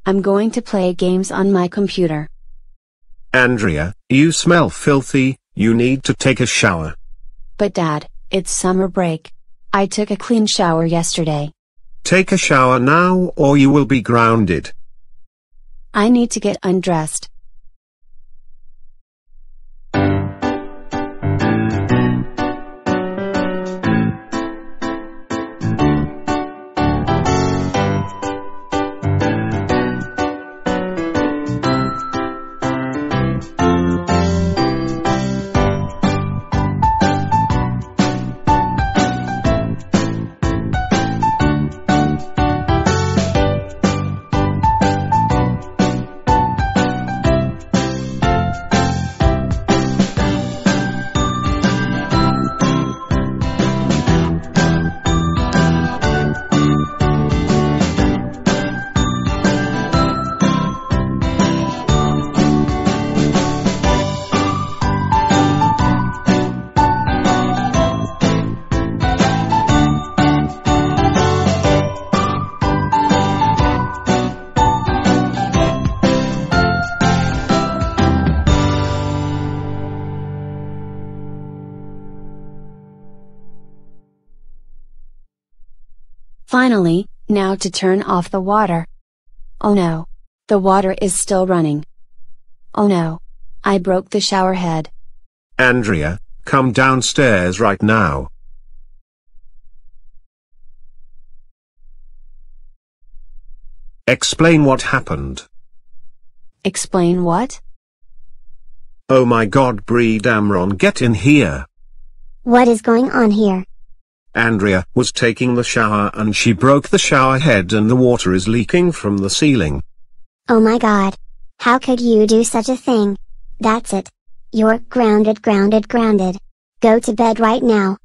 I'm going to play games on my computer. Andrea, you smell filthy, you need to take a shower. But Dad, it's summer break. I took a clean shower yesterday. Take a shower now or you will be grounded. I need to get undressed. Finally, now to turn off the water. Oh no. The water is still running. Oh no. I broke the shower head. Andrea, come downstairs right now. Explain what happened. Explain what? Oh my God, Bree Damron, get in here. What is going on here? Andrea was taking the shower and she broke the shower head and the water is leaking from the ceiling. Oh my God. How could you do such a thing? That's it. You're grounded. Go to bed right now.